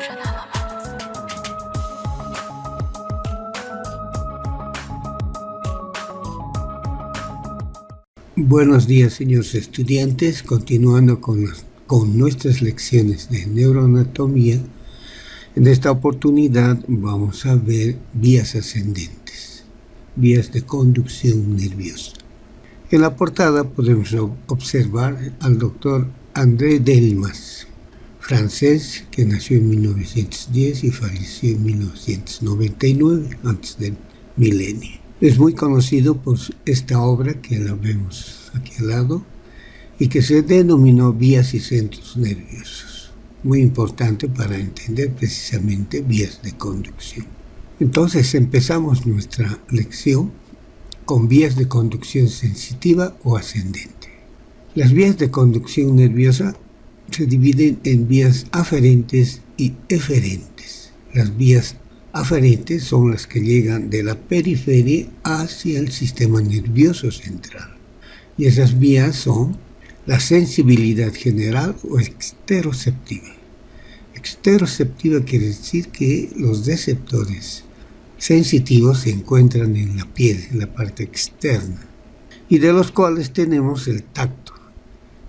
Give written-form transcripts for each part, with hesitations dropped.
уже наломалась. Buenos días, señores estudiantes. Continuando con nuestras lecciones de neuroanatomía, en esta oportunidad vamos a ver vías ascendentes, vías de conducción nerviosa. En la portada podemos observar al doctor André Delmas, francés, que nació en 1910 y falleció en 1999, antes del milenio. Es muy conocido por esta obra que la vemos aquí al lado y que se denominó Vías y Centros Nerviosos. Muy importante para entender precisamente vías de conducción. Entonces empezamos nuestra lección con vías de conducción sensitiva o ascendente. Las vías de conducción nerviosa se dividen en vías aferentes y eferentes. Las vías aferentes son las que llegan de la periferia hacia el sistema nervioso central. Y esas vías son la sensibilidad general o exteroceptiva. Exteroceptiva quiere decir que los receptores sensitivos se encuentran en la piel, en la parte externa, y de los cuales tenemos el tacto.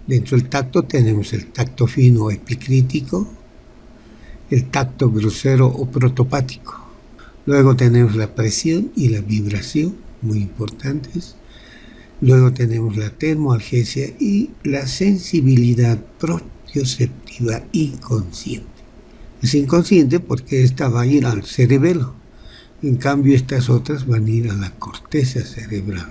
Dentro del tacto tenemos el tacto fino o epicrítico, el tacto grosero o protopático. Luego tenemos la presión y la vibración, muy importantes. Luego tenemos la termoalgesia y la sensibilidad propioceptiva inconsciente. Es inconsciente porque esta va a ir al cerebelo. En cambio, estas otras van a ir a la corteza cerebral.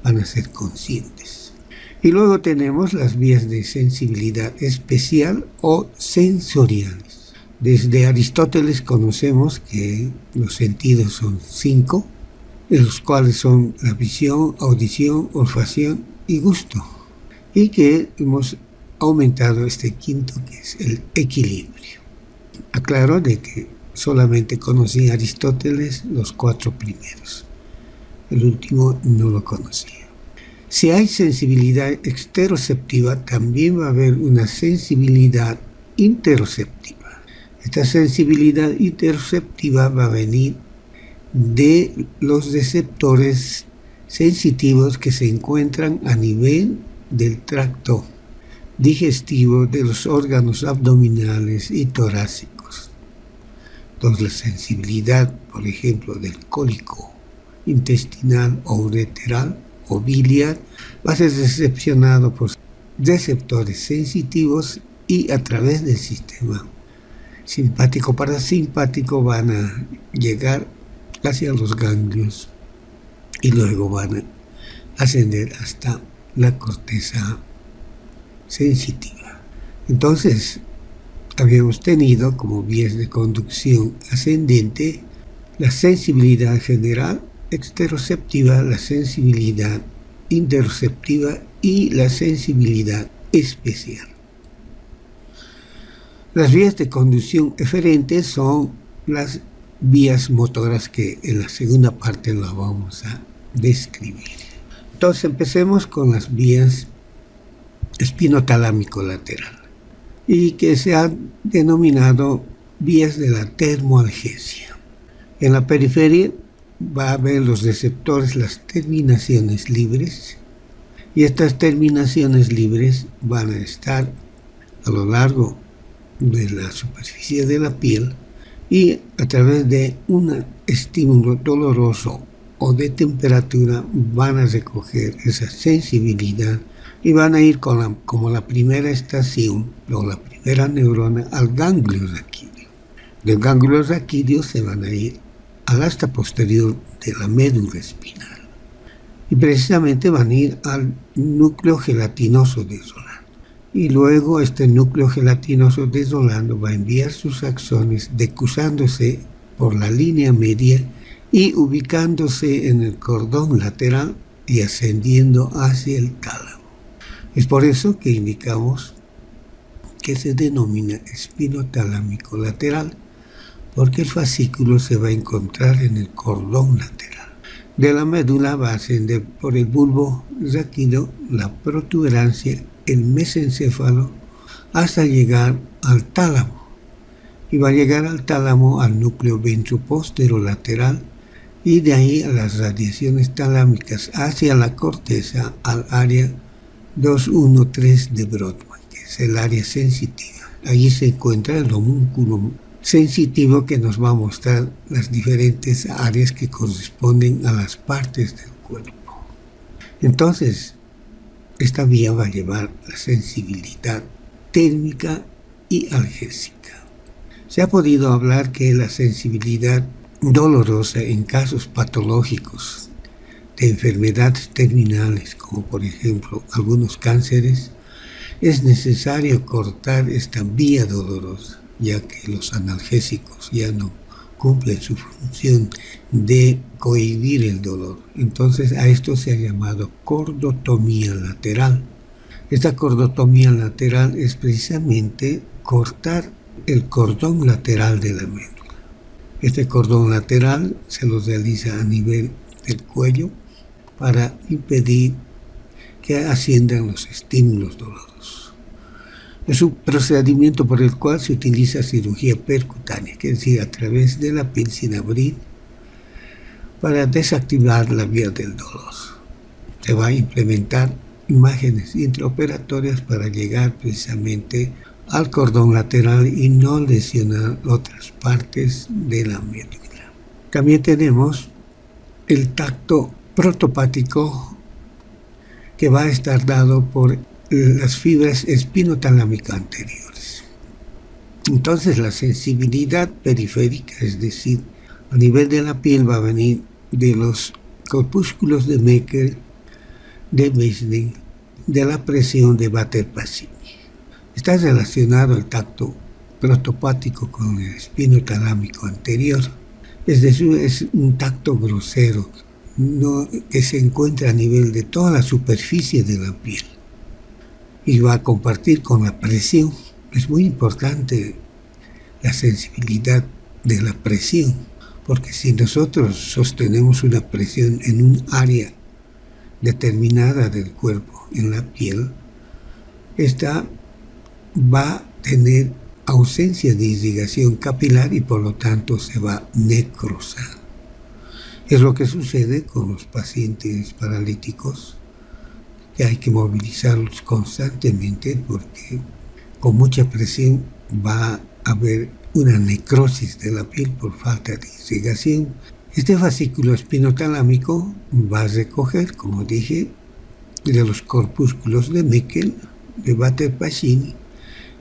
Van a ser conscientes. Y luego tenemos las vías de sensibilidad especial o sensoriales. Desde Aristóteles conocemos que los sentidos son 5, de los cuales son la visión, audición, olfacción y gusto. Y que hemos aumentado este quinto, que es el equilibrio. Aclaro de que solamente conocí a Aristóteles los 4 primeros. El último no lo conocía. Si hay sensibilidad exteroceptiva, también va a haber una sensibilidad interoceptiva. Esta sensibilidad interoceptiva va a venir de los receptores sensitivos que se encuentran a nivel del tracto digestivo de los órganos abdominales y torácicos. Entonces la sensibilidad, por ejemplo, del cólico intestinal o ureteral o biliar va a ser recepcionado por receptores sensitivos y a través del sistema simpático parasimpático van a llegar hacia los ganglios y luego van a ascender hasta la corteza sensitiva. Entonces, habíamos tenido como vías de conducción ascendente la sensibilidad general, exteroceptiva, la sensibilidad interoceptiva y la sensibilidad especial. Las vías de conducción eferentes son las vías motoras que en la segunda parte las vamos a describir. Entonces empecemos con las vías espinotalámico lateral y que se han denominado vías de la termoalgesia. En la periferia va a haber los receptores, las terminaciones libres, y estas terminaciones libres van a estar a lo largo de la superficie de la piel y a través de un estímulo doloroso o de temperatura van a recoger esa sensibilidad y van a ir como la primera estación o la primera neurona al ganglio raquídeo. Del ganglio raquídeo se van a ir al asta posterior de la médula espinal y precisamente van a ir al núcleo gelatinoso desolano. Y luego este núcleo gelatinoso desolano va a enviar sus axones decusándose por la línea media y ubicándose en el cordón lateral y ascendiendo hacia el tálamo. Es por eso que indicamos que se denomina espinotalámico lateral, porque el fascículo se va a encontrar en el cordón lateral. De la médula va a ascender por el bulbo raquídeo, la protuberancia, el mesencéfalo, hasta llegar al tálamo. y va a llegar al tálamo, al núcleo ventroposterolateral, y de ahí a las radiaciones talámicas hacia la corteza, al área 213 de Brodmann, que es el área sensitiva. Allí se encuentra el homúnculo sensitivo que nos va a mostrar las diferentes áreas que corresponden a las partes del cuerpo. Entonces, esta vía va a llevar la sensibilidad térmica y analgésica. Se ha podido hablar que la sensibilidad dolorosa en casos patológicos de enfermedades terminales, como por ejemplo algunos cánceres, es necesario cortar esta vía dolorosa, ya que los analgésicos ya no cumplen su función de cohibir el dolor. Entonces a esto se ha llamado cordotomía lateral. Esta cordotomía lateral es precisamente cortar el cordón lateral de la médula. Este cordón lateral se lo realiza a nivel del cuello para impedir que asciendan los estímulos dolorosos. Es un procedimiento por el cual se utiliza cirugía percutánea, que es decir, a través de la piel sin abrir, para desactivar la vía del dolor. Se va a implementar imágenes intraoperatorias para llegar precisamente al cordón lateral y no lesionar otras partes de la médula. También tenemos el tacto protopático, que va a estar dado por las fibras espinotalámicas anteriores. Entonces la sensibilidad periférica, es decir, a nivel de la piel, va a venir de los corpúsculos de Meckel, de Weisling, de la presión de Batter-Pasini. Está relacionado el tacto protopático con el espinotalámico anterior, es decir, es un tacto grosero, que se encuentra a nivel de toda la superficie de la piel y va a compartir con la presión. Es muy importante la sensibilidad de la presión, porque si nosotros sostenemos una presión en un área determinada del cuerpo, en la piel, esta va a tener ausencia de irrigación capilar y por lo tanto se va a necrosar. Es lo que sucede con los pacientes paralíticos, que hay que movilizarlos constantemente porque con mucha presión va a haber una necrosis de la piel por falta de irrigación. Este fascículo espinotalámico va a recoger, como dije, de los corpúsculos de Meckel, de Batter-Pasini,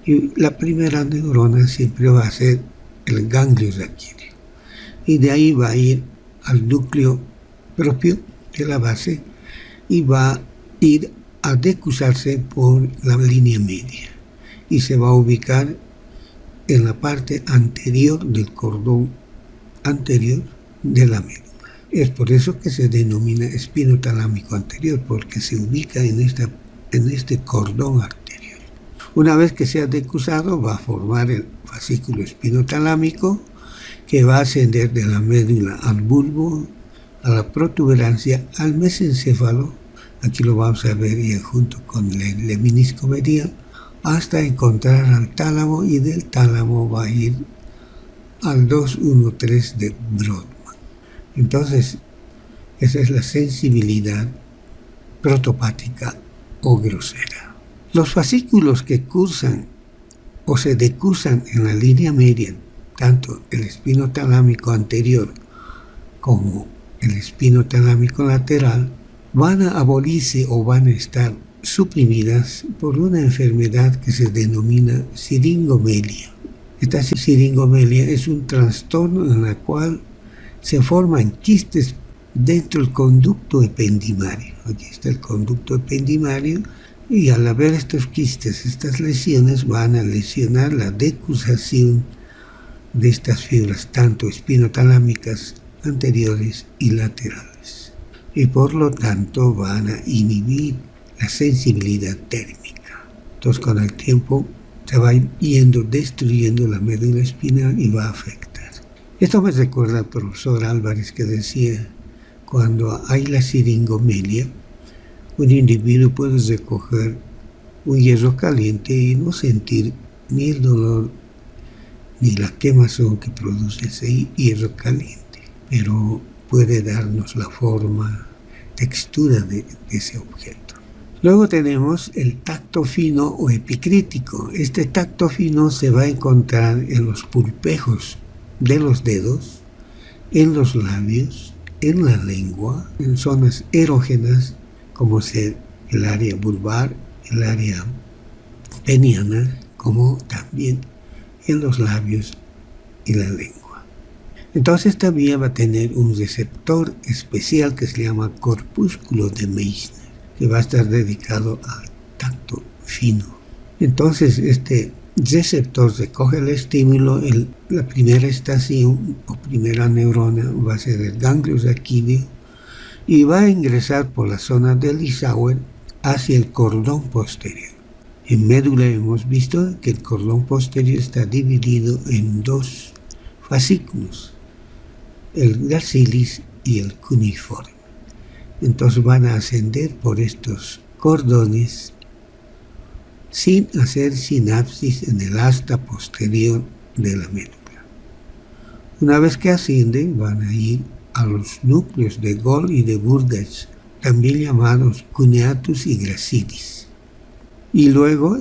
y la primera neurona siempre va a ser el ganglio raquídeo. Y de ahí va a ir al núcleo propio de la base y va a ir a decusarse por la línea media y se va a ubicar en la parte anterior del cordón anterior de la médula. Es por eso que se denomina espinotalámico anterior, porque se ubica en este cordón arterial. Una vez que sea decusado, va a formar el fascículo espinotalámico, que va a ascender de la médula al bulbo, a la protuberancia, al mesencéfalo, aquí lo vamos a ver ya junto con el lemnisco medial, hasta encontrar al tálamo, y del tálamo va a ir al 213 de Brodmann. Entonces, esa es la sensibilidad protopática o grosera. Los fascículos que cursan o se decursan en la línea media, tanto el espinotalámico anterior como el espinotalámico lateral, van a abolirse o van a estar suprimidas por una enfermedad que se denomina siringomelia. Esta siringomelia es un trastorno en el cual se forman quistes dentro del conducto ependimario. Aquí está el conducto ependimario, y al haber estos quistes, estas lesiones van a lesionar la decusación de estas fibras, tanto espinotalámicas anteriores y laterales, y por lo tanto van a inhibir la sensibilidad térmica. Entonces, con el tiempo se va yendo destruyendo la médula espinal y va a afectar. Esto me recuerda al profesor Álvarez, que decía: cuando hay la siringomelia, un individuo puede recoger un hierro caliente y no sentir ni el dolor ni la quemazón que produce ese hierro caliente, pero puede darnos la forma, textura de ese objeto. Luego tenemos el tacto fino o epicrítico. Este tacto fino se va a encontrar en los pulpejos de los dedos, en los labios, en la lengua, en zonas erógenas como ser el área vulvar, el área peniana, como también en los labios y la lengua. Entonces esta vía va a tener un receptor especial que se llama corpúsculo de Meissner, que va a estar dedicado al tacto fino. Entonces este receptor recoge el estímulo, la primera estación o primera neurona va a ser el ganglio raquídeo y va a ingresar por la zona del Lissauer hacia el cordón posterior. En médula hemos visto que el cordón posterior está dividido en dos fascículos, el gracilis y el cuneiforme. Entonces van a ascender por estos cordones sin hacer sinapsis en el asta posterior de la médula. Una vez que ascienden, van a ir a los núcleos de Gall y de Burdach, también llamados cuneatus y gracilis. Y luego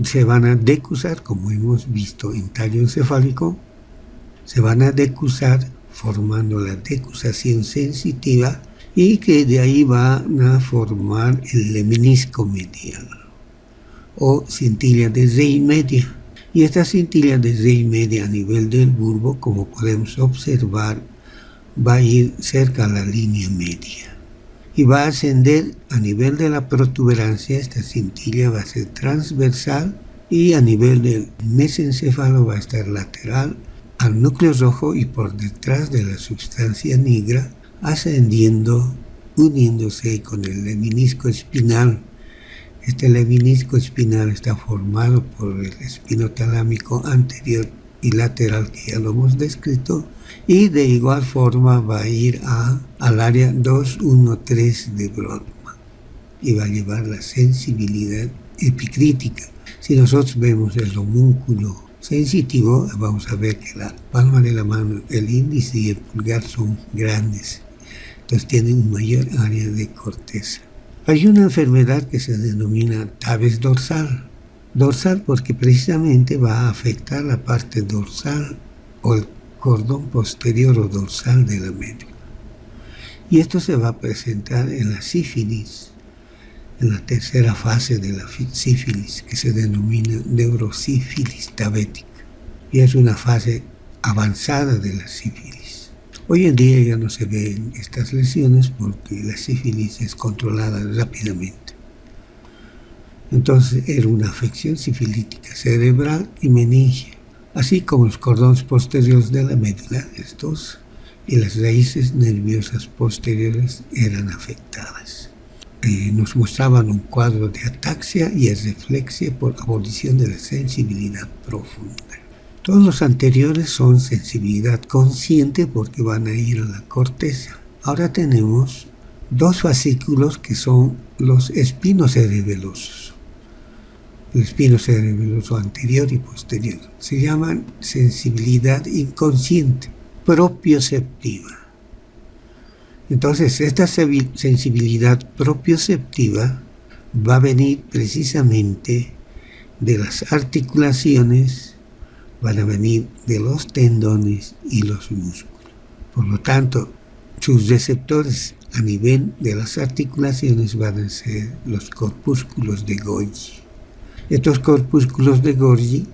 se van a decusar, como hemos visto en tallo encefálico, se van a decusar formando la decusación sensitiva y que de ahí van a formar el lemnisco medial o cintilla de Rey media. Y esta cintilla de Rey media a nivel del bulbo, como podemos observar, va a ir cerca a la línea media y va a ascender a nivel de la protuberancia. Esta cintilla va a ser transversal y a nivel del mesencéfalo va a estar lateral al núcleo rojo y por detrás de la sustancia negra, ascendiendo, uniéndose con el lemnisco espinal. Este lemnisco espinal está formado por el espino talámico anterior y lateral, que ya lo hemos descrito, y de igual forma va a ir al área 213 de Brodmann y va a llevar la sensibilidad epicrítica. Si nosotros vemos el homúnculo sensitivo, vamos a ver que la palma de la mano, el índice y el pulgar son grandes, entonces tienen un mayor área de corteza. Hay una enfermedad que se denomina tabes dorsal. Dorsal porque precisamente va a afectar la parte dorsal o el cordón posterior o dorsal de la médula. Y esto se va a presentar en la sífilis, en la tercera fase de la sífilis, que se denomina neurosífilis tabética. Y es una fase avanzada de la sífilis. Hoy en día ya no se ven estas lesiones porque la sífilis es controlada rápidamente. Entonces era una afección sifilítica cerebral y meningia, así como los cordones posteriores de la médula, estos, y las raíces nerviosas posteriores eran afectadas. Nos mostraban un cuadro de ataxia y reflexia por abolición de la sensibilidad profunda. Todos los anteriores son sensibilidad consciente porque van a ir a la corteza. Ahora tenemos dos fascículos que son los espinos cerebelosos. El espino cerebeloso anterior y posterior. Se llaman sensibilidad inconsciente, propioceptiva. Entonces, esta sensibilidad propioceptiva va a venir precisamente de las articulaciones, van a venir de los tendones y los músculos. Por lo tanto, sus receptores a nivel de las articulaciones van a ser los corpúsculos de Golgi. Estos corpúsculos de Golgi,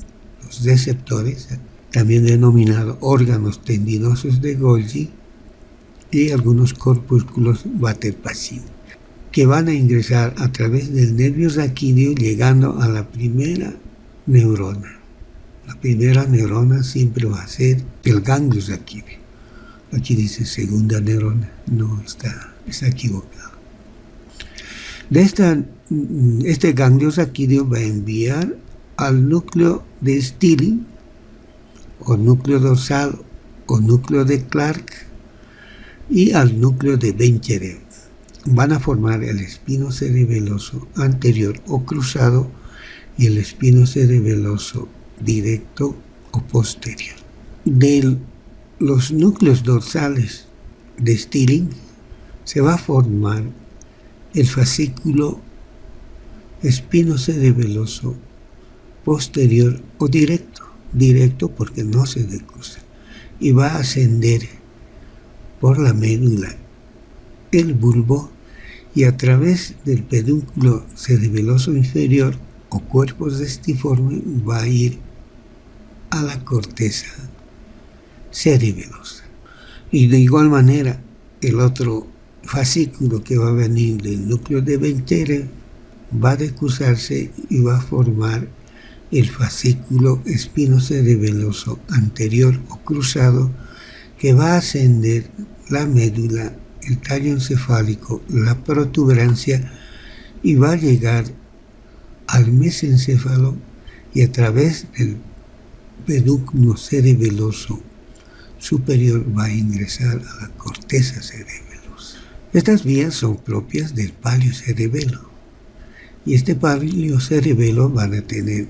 los receptores, también denominados órganos tendinosos de Golgi, y algunos corpúsculos vater-pasivos, que van a ingresar a través del nervio raquídeo llegando a la primera neurona. La primera neurona siempre va a ser el ganglio raquídeo. Aquí dice segunda neurona, no está equivocado. Este ganglio raquídeo va a enviar al núcleo de Stilling, o núcleo dorsal, o núcleo de Clark, y al núcleo de Bencherev. Van a formar el espino cerebeloso anterior o cruzado y el espino cerebeloso directo o posterior. De los núcleos dorsales de Stirling se va a formar el fascículo espinocerebeloso posterior o directo porque no se decruza, y va a ascender por la médula el bulbo y a través del pedúnculo cerebeloso inferior o cuerpo cestiforme va a ir a la corteza cerebelosa. Y de igual manera el otro fascículo que va a venir del núcleo de Ventere va a decruzarse y va a formar el fascículo espinocerebeloso anterior o cruzado, que va a ascender la médula, el tallo encefálico, la protuberancia, y va a llegar al mesencéfalo y a través del pedúnculo cerebeloso superior va a ingresar a la corteza cerebelosa. Estas vías son propias del paliocerebelo, y este paliocerebelo van a tener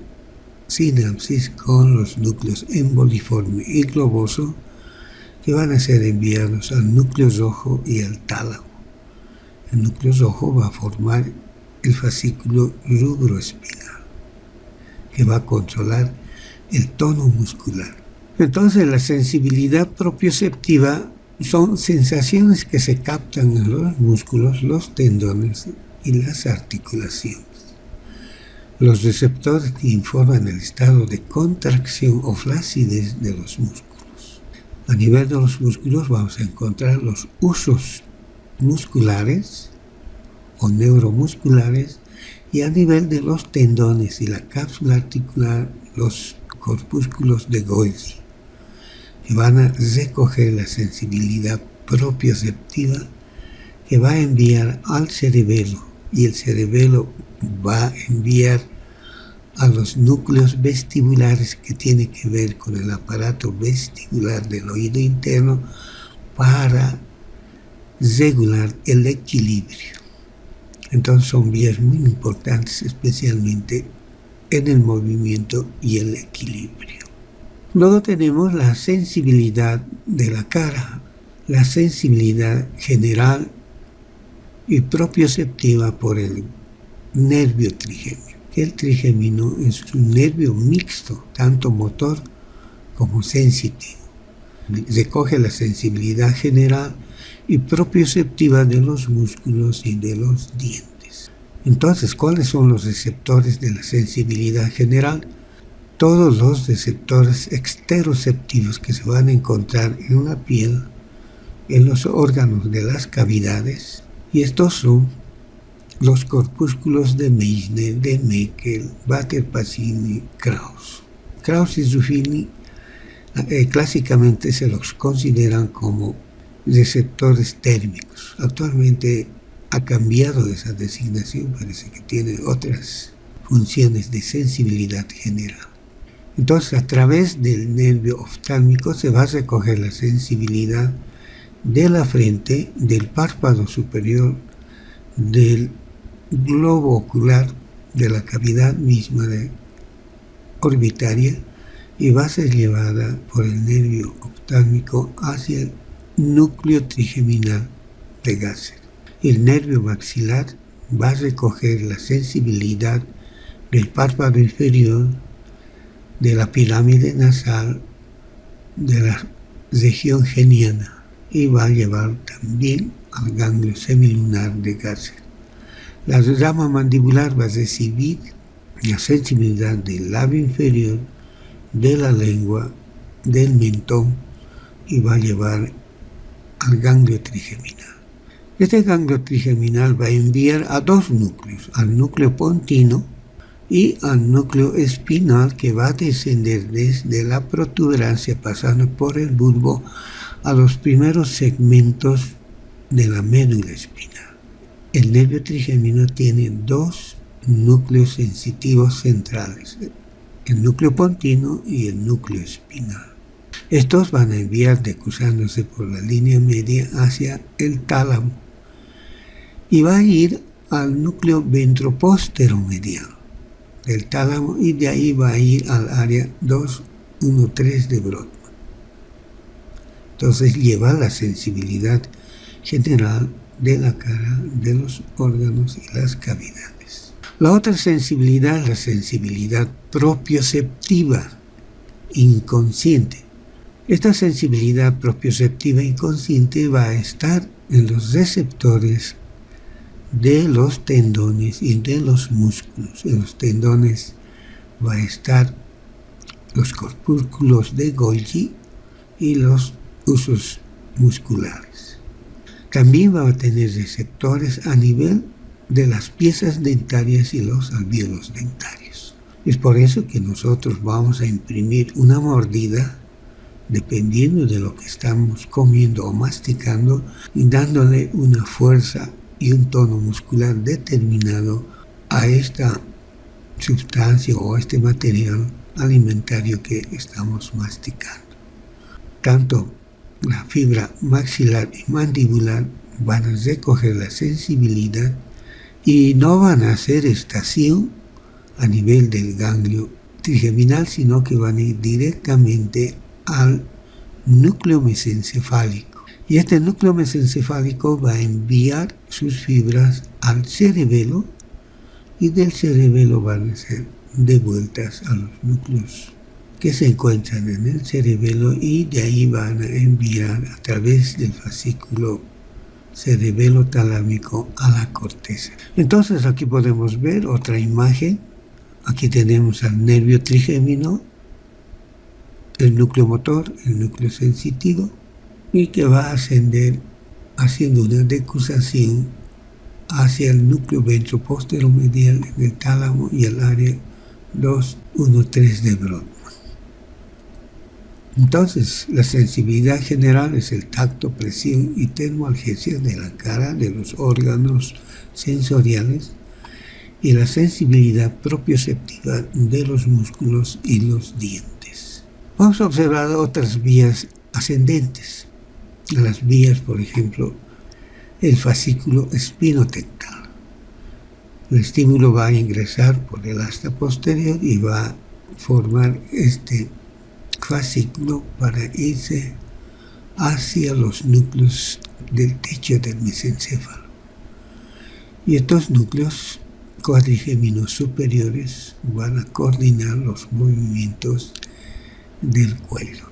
sinapsis con los núcleos emboliforme y globoso, que van a ser enviados al núcleo rojo y al tálamo. El núcleo rojo va a formar el fascículo rubroespinal, que va a controlar el tono muscular. Entonces, la sensibilidad propioceptiva son sensaciones que se captan en los músculos, los tendones y las articulaciones. Los receptores que informan el estado de contracción o flacidez de los músculos. A nivel de los músculos vamos a encontrar los usos musculares o neuromusculares, y a nivel de los tendones y la cápsula articular, los corpúsculos de Golgi, que van a recoger la sensibilidad propioceptiva que va a enviar al cerebelo, y el cerebelo va a enviar a los núcleos vestibulares, que tiene que ver con el aparato vestibular del oído interno, para regular el equilibrio. Entonces son vías muy importantes, especialmente en el movimiento y el equilibrio. Luego tenemos la sensibilidad de la cara, la sensibilidad general y propioceptiva por el nervio trigémino. El trigémino es un nervio mixto, tanto motor como sensitivo. Recoge la sensibilidad general y propioceptiva de los músculos y de los dientes. Entonces, ¿cuáles son los receptores de la sensibilidad general? Todos los receptores exteroceptivos que se van a encontrar en la piel, en los órganos de las cavidades, y estos son los corpúsculos de Meissner, de Meckel, Bader-Pasini, Krauss. Krauss y Ruffini clásicamente se los consideran como receptores térmicos. Actualmente ha cambiado esa designación, parece que tiene otras funciones de sensibilidad general. Entonces, a través del nervio oftálmico se va a recoger la sensibilidad de la frente, del párpado superior, del globo ocular, de la cavidad misma orbitaria, y va a ser llevada por el nervio oftálmico hacia el núcleo trigeminal de Gasser. El nervio maxilar va a recoger la sensibilidad del párpado inferior, de la pirámide nasal, de la región geniana, y va a llevar también al ganglio semilunar de Gasser. La rama mandibular va a recibir la sensibilidad del labio inferior, de la lengua, del mentón, y va a llevar al ganglio trigeminal. Este ganglio trigeminal va a enviar a dos núcleos, al núcleo pontino y al núcleo espinal, que va a descender desde la protuberancia, pasando por el bulbo, a los primeros segmentos de la médula espinal. El nervio trigémino tiene dos núcleos sensitivos centrales, el núcleo pontino y el núcleo espinal. Estos van a enviar, decruzándose por la línea media, hacia el tálamo, y va a ir al núcleo ventropóstero medial del tálamo, y de ahí va a ir al área 2 213 de Brodmann. Entonces lleva la sensibilidad general de la cara, de los órganos y las cavidades. La otra sensibilidad es la sensibilidad propioceptiva inconsciente. Esta sensibilidad propioceptiva inconsciente va a estar en los receptores de los tendones y de los músculos. En los tendones va a estar los corpúsculos de Golgi y los huesos musculares. También va a tener receptores a nivel de las piezas dentarias y los alvéolos dentarios. Es por eso que nosotros vamos a imprimir una mordida dependiendo de lo que estamos comiendo o masticando y dándole una fuerza y un tono muscular determinado a esta sustancia o a este material alimentario que estamos masticando. Tanto la fibra maxilar y mandibular van a recoger la sensibilidad y no van a hacer estación a nivel del ganglio trigeminal, sino que van a ir directamente al núcleo mesencefálico. Y este núcleo mesencefálico va a enviar sus fibras al cerebelo y del cerebelo van a ser devueltas a los núcleos que se encuentran en el cerebelo y de ahí van a enviar a través del fascículo cerebelo talámico a la corteza. Entonces aquí podemos ver otra imagen. Aquí tenemos al nervio trigémino, el núcleo motor, el núcleo sensitivo, y que va a ascender haciendo una decusación hacia el núcleo ventroposteromedial en el tálamo y el área 213 de Brodmann. Entonces, la sensibilidad general es el tacto, presión y termoalgesia de la cara, de los órganos sensoriales, y la sensibilidad propioceptiva de los músculos y los dientes. Vamos a observar otras vías ascendentes. Las vías, por ejemplo, el fascículo espinotectal. El estímulo va a ingresar por el asta posterior y va a formar este fascículo para irse hacia los núcleos del techo del mesencéfalo. Y estos núcleos cuadrigéminos superiores van a coordinar los movimientos del cuello.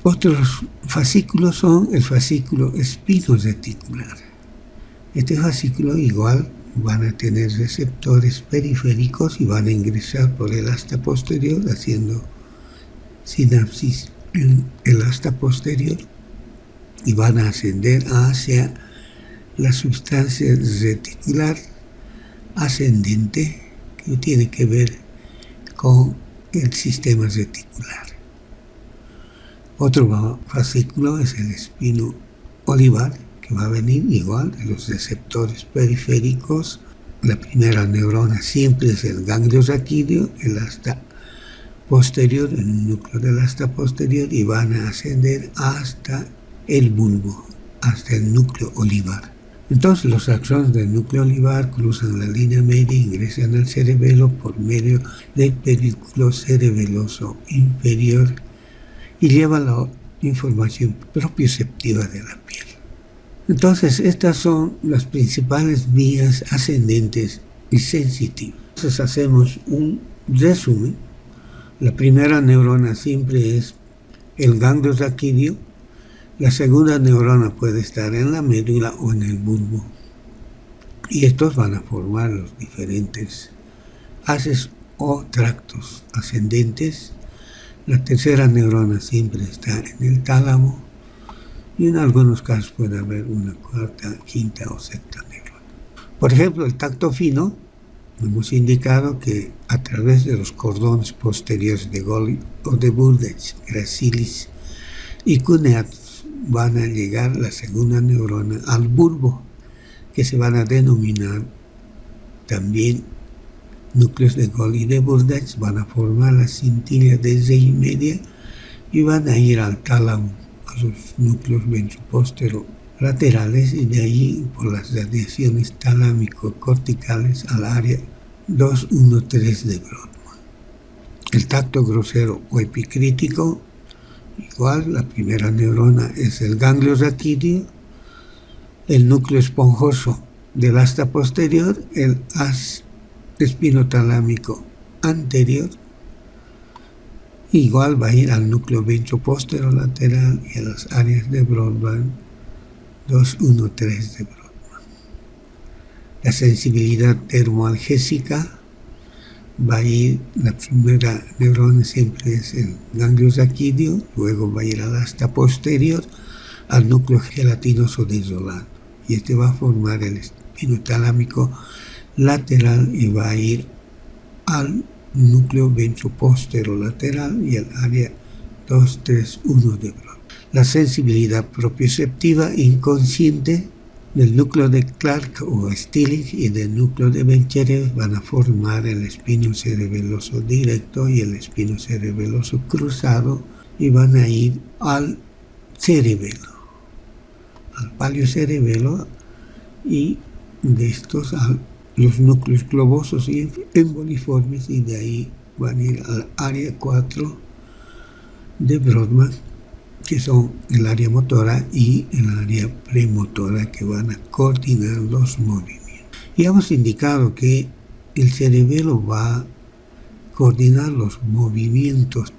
Otros fascículos son el fascículo espinoreticular. Este fascículo igual van a tener receptores periféricos y van a ingresar por el asta posterior haciendo sinapsis en el asta posterior y van a ascender hacia la sustancia reticular ascendente que tiene que ver con el sistema reticular. Otro fascículo es el espino olivar, que va a venir igual de los receptores periféricos. La primera neurona siempre es el ganglio raquídeo, el asta posterior, en el núcleo del asta posterior, y van a ascender hasta el bulbo, hasta el núcleo olivar. Entonces los axones del núcleo olivar cruzan la línea media e ingresan al cerebelo por medio del pedúnculo cerebeloso inferior y llevan la información propioceptiva de la piel. Entonces estas son las principales vías ascendentes y sensitivas. Entonces hacemos un resumen. La primera neurona siempre es el ganglio raquídeo. La segunda neurona puede estar en la médula o en el bulbo. Y estos van a formar los diferentes haces o tractos ascendentes. La tercera neurona siempre está en el tálamo. Y en algunos casos puede haber una cuarta, quinta o sexta neurona. Por ejemplo, el tacto fino, hemos indicado que a través de los cordones posteriores de Golgi o de Burdetch, gracilis y cuneatus van a llegar la segunda neurona al bulbo, que se van a denominar también núcleos de Golgi y de Burdetch, van a formar la cintilla de Reille media y van a ir al tálamo, a los núcleos ventropóstero laterales y de ahí por las radiaciones talámico-corticales al área 213 de Brodmann. el tacto grosero o epicrítico, igual la primera neurona es el ganglio raquídeo, el núcleo esponjoso del asta posterior, el haz espinotalámico anterior, igual va a ir al núcleo ventroposterolateral y a las áreas de Brodmann 2, 1, 3 de Brodmann. La sensibilidad termoalgésica va a ir, la primera neurona siempre es el ganglio raquídeo, luego va a ir al asta posterior, al núcleo gelatinoso desolado, y este va a formar el espinotalámico lateral y va a ir al núcleo ventroposterolateral y al área 2, 3, 1 de Brodmann. La sensibilidad propioceptiva inconsciente del núcleo de Clark o Stilling y del núcleo de Bencherev van a formar el espino cerebeloso directo y el espino cerebeloso cruzado y van a ir al cerebelo, al paliocerebelo, y de estos a los núcleos globosos y emboliformes, y de ahí van a ir al área 4 de Brodmann, que son el área motora y el área premotora, que van a coordinar los movimientos. Y hemos indicado que el cerebelo va a coordinar los movimientos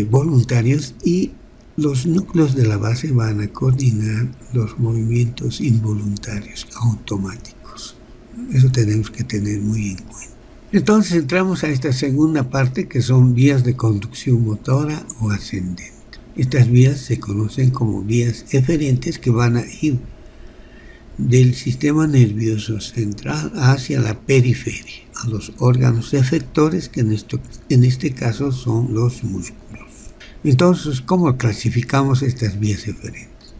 voluntarios y los núcleos de la base van a coordinar los movimientos involuntarios, automáticos. Eso tenemos que tener muy en cuenta. Entonces entramos a esta segunda parte, que son vías de conducción motora o ascendente. Estas vías se conocen como vías eferentes, que van a ir del sistema nervioso central hacia la periferia, a los órganos efectores, que en este caso son los músculos. Entonces, ¿cómo clasificamos estas vías eferentes?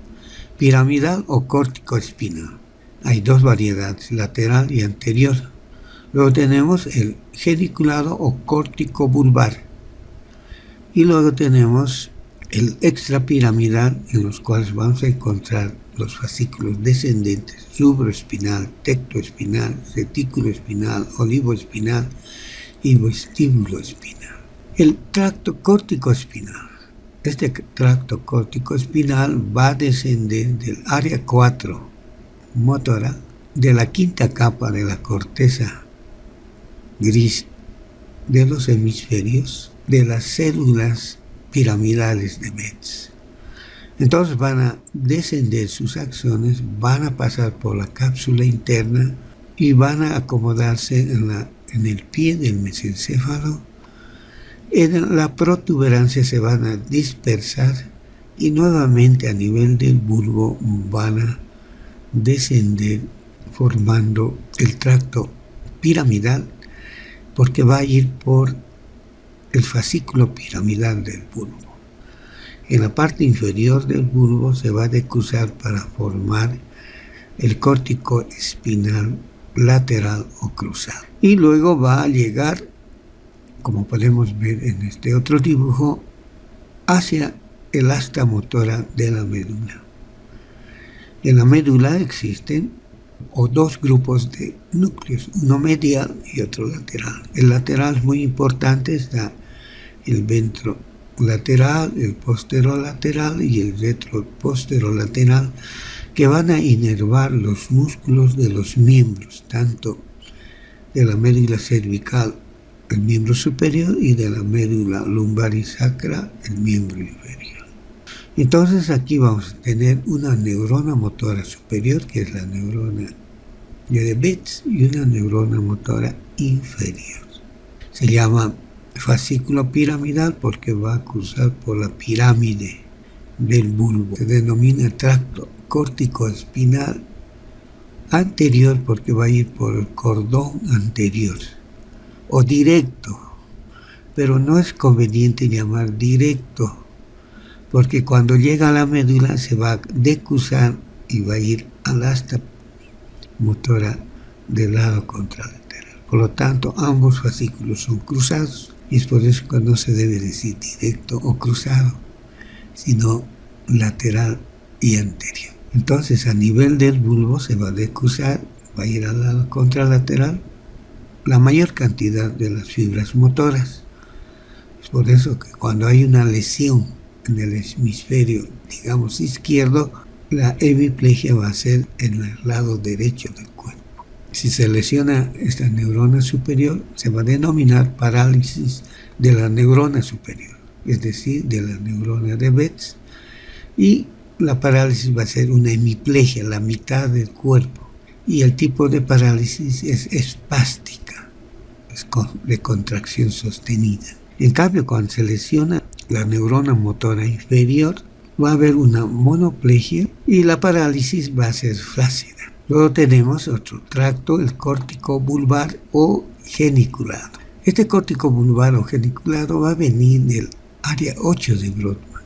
Piramidal o córtico-espinal. Hay dos variedades, lateral y anterior. Luego tenemos el geniculado o córtico bulbar. Y luego tenemos el extrapiramidal, en los cuales vamos a encontrar los fascículos descendentes, subroespinal, tectoespinal, retículoespinal, olivoespinal y vestíbuloespinal. El tracto córtico-espinal. Este tracto córtico-espinal va a descender del área 4 motora, de la quinta capa de la corteza gris de los hemisferios, de las células piramidales de Metz. Entonces van a descender sus axones, van a pasar por la cápsula interna y van a acomodarse en el pie del mesencéfalo. En la protuberancia se van a dispersar y nuevamente a nivel del bulbo van a descender formando el tracto piramidal, porque va a ir por el fascículo piramidal del bulbo. En la parte inferior del bulbo se va a decusar para formar el córtico espinal lateral o cruzado. Y luego va a llegar, como podemos ver en este otro dibujo, hacia el asta motora de la médula. En la médula existen dos grupos de núcleos, uno medial y otro lateral. El lateral es muy importante, está el ventrolateral, el posterolateral y el retroposterolateral, que van a inervar los músculos de los miembros, tanto de la médula cervical, el miembro superior, y de la médula lumbarisacra, el miembro inferior. Entonces aquí vamos a tener una neurona motora superior, que es la neurona de Betz, y una neurona motora inferior. Se llama fascículo piramidal porque va a cruzar por la pirámide del bulbo. Se denomina tracto córtico-espinal anterior porque va a ir por el cordón anterior, o directo, pero no es conveniente llamar directo, porque cuando llega a la médula se va a decusar y va a ir al asta motora del lado contralateral. Por lo tanto, ambos fascículos son cruzados, y es por eso que no se debe decir directo o cruzado, sino lateral y anterior. Entonces, a nivel del bulbo se va a decusar, va a ir al lado contralateral la mayor cantidad de las fibras motoras. Por eso que cuando hay una lesión en el hemisferio, digamos, izquierdo, la hemiplegia va a ser en el lado derecho del cuerpo. Si se lesiona esta neurona superior, se va a denominar parálisis de la neurona superior, es decir, de la neurona de Betz, y la parálisis va a ser una hemiplegia, la mitad del cuerpo, y el tipo de parálisis es espástica, es de contracción sostenida. En cambio, cuando se lesiona la neurona motora inferior, va a haber una monoplegia y la parálisis va a ser flácida. Luego tenemos otro tracto, el córtico bulbar o geniculado. Este córtico bulbar o geniculado va a venir del área 8 de Brodmann.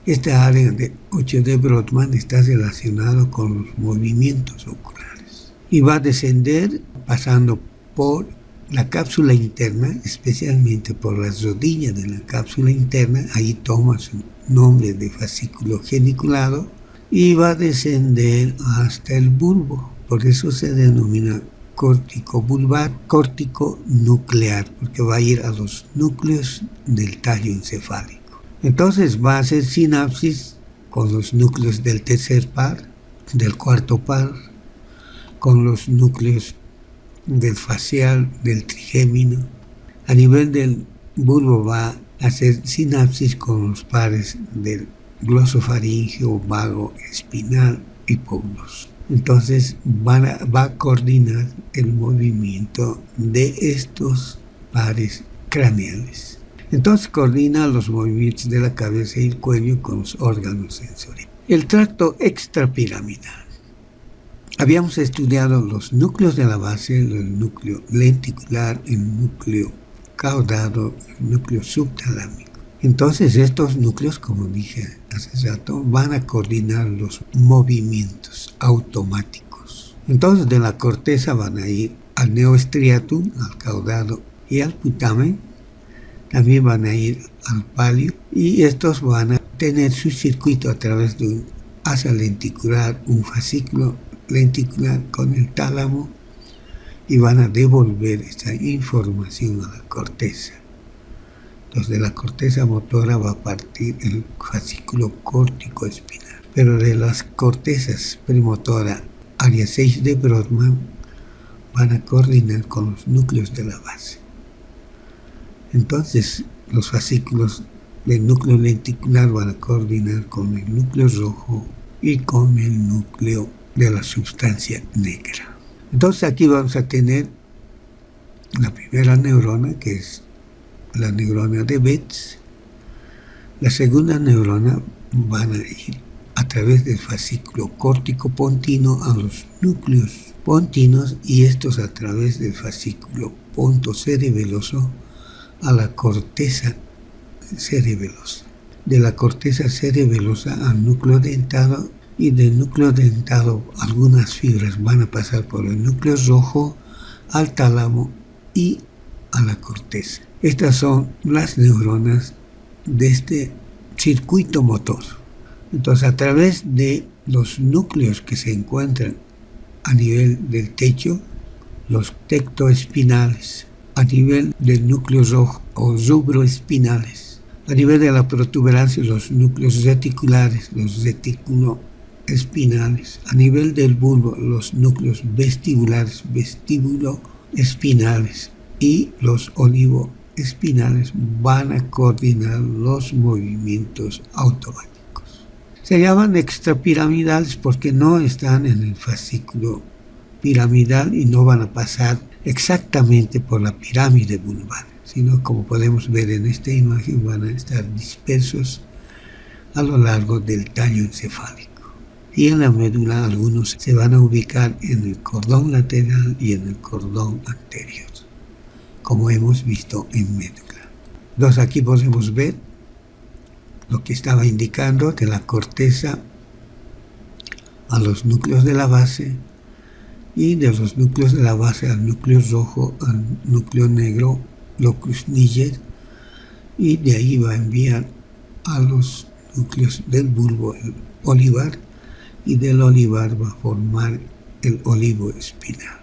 Esta área de 8 de Brodmann está relacionado con los movimientos oculares y va a descender pasando por la cápsula interna, especialmente por las rodillas de la cápsula interna. Ahí toma su nombre de fascículo geniculado y va a descender hasta el bulbo. Por eso se denomina córtico bulbar, córtico nuclear, porque va a ir a los núcleos del tallo encefálico. Entonces va a hacer sinapsis con los núcleos del tercer par, del cuarto par, con los núcleos del facial, del trigémino. A nivel del bulbo va a hacer sinapsis con los pares del glosofaringeo, vago, espinal y pómulos. Entonces va a coordinar el movimiento de estos pares craneales. Entonces coordina los movimientos de la cabeza y el cuello con los órganos sensoriales. El tracto extrapiramidal. Habíamos estudiado los núcleos de la base, el núcleo lenticular, el núcleo caudado, el núcleo subtalámico. Entonces estos núcleos, como dije hace rato, van a coordinar los movimientos automáticos. Entonces de la corteza van a ir al neostriatum, al caudado y al putamen. También van a ir al palio y estos van a tener su circuito a través de un asa lenticular, un fascículo lenticular con el tálamo, y van a devolver esta información a la corteza. Entonces de la corteza motora va a partir el fascículo córtico espinal. Pero de las cortezas premotora, área 6 de Brodmann, van a coordinar con los núcleos de la base. Entonces los fascículos del núcleo lenticular van a coordinar con el núcleo rojo y con el núcleo de la sustancia negra. Entonces aquí vamos a tener la primera neurona, que es la neurona de Betz. La segunda neurona van a ir a través del fascículo córtico pontino a los núcleos pontinos, y estos a través del fascículo pontocerebeloso a la corteza cerebelosa. De la corteza cerebelosa al núcleo dentado, y del núcleo dentado algunas fibras van a pasar por el núcleo rojo al tálamo y a la corteza. Estas son las neuronas de este circuito motor. Entonces, a través de los núcleos que se encuentran a nivel del techo, los tectoespinales, a nivel del núcleo rojo o rubroespinales, a nivel de la protuberancia, los núcleos reticulares, los reticuloespinales, a nivel del bulbo, los núcleos vestibulares, vestibuloespinales, y los olivoespinales van a coordinar los movimientos automáticos. Se llaman extrapiramidales porque no están en el fascículo piramidal y no van a pasar exactamente por la pirámide vulvar, sino, como podemos ver en esta imagen, van a estar dispersos a lo largo del tallo encefálico. Y en la médula algunos se van a ubicar en el cordón lateral y en el cordón anterior, como hemos visto en médula. Entonces aquí podemos ver lo que estaba indicando, de la corteza a los núcleos de la base, y de los núcleos de la base al núcleo rojo, al núcleo negro, locus niger, y de ahí va a enviar a los núcleos del bulbo, el olivar, y del olivar va a formar el olivo espinal,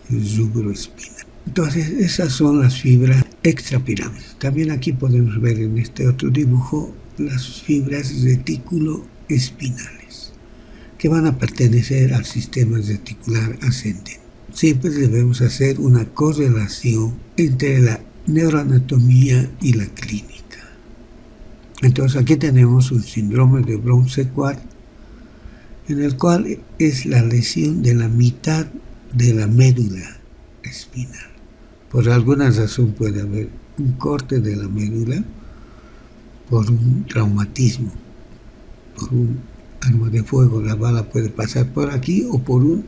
el rubro espinal. Entonces esas son las fibras extrapirámides. También aquí podemos ver en este otro dibujo las fibras reticuloespinales que van a pertenecer al sistema reticular ascendente. Siempre debemos hacer una correlación entre la neuroanatomía y la clínica. Entonces aquí tenemos un síndrome de Brown-Séquard, en el cual es la lesión de la mitad de la médula espinal. Por alguna razón puede haber un corte de la médula por un traumatismo, por un arma de fuego, la bala puede pasar por aquí, o por un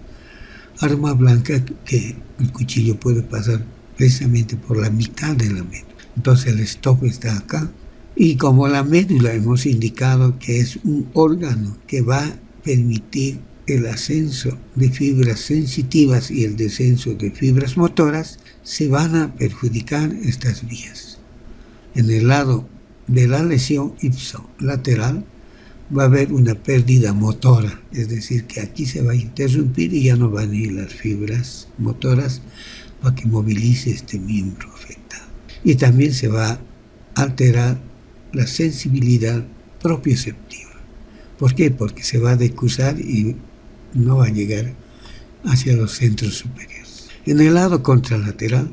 arma blanca que el cuchillo puede pasar precisamente por la mitad de la médula. Entonces el stop está acá, y como la médula hemos indicado que es un órgano que va a permitir el ascenso de fibras sensitivas y el descenso de fibras motoras, se van a perjudicar estas vías. En el lado de la lesión ipsilateral va a haber una pérdida motora, es decir, que aquí se va a interrumpir y ya no van a ir las fibras motoras para que movilice este miembro afectado. Y también se va a alterar la sensibilidad propioceptiva. ¿Por qué? Porque se va a decusar y no va a llegar hacia los centros superiores. En el lado contralateral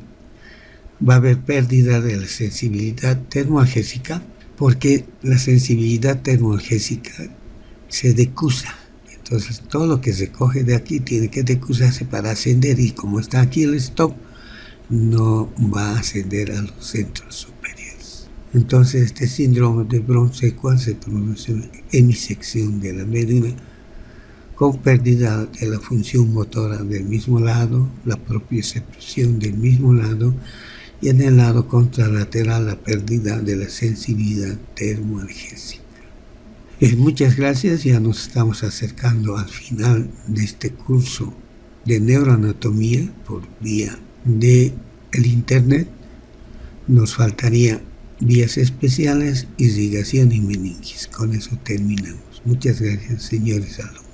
va a haber pérdida de la sensibilidad termoalgésica, porque la sensibilidad termoalgésica se decusa. Entonces todo lo que se coge de aquí tiene que decusarse para ascender, y como está aquí el stop, no va a ascender a los centros superiores. Entonces este síndrome de Brown-Séquard se produce en hemisección de la médula, con pérdida de la función motora del mismo lado, la propiocepción del mismo lado, y en el lado contralateral la pérdida de la sensibilidad termoalgésica. Muchas gracias, ya nos estamos acercando al final de este curso de neuroanatomía por vía de el internet. Nos faltaría vías especiales, irrigación y meninges. Con eso terminamos. Muchas gracias, señores alumnos.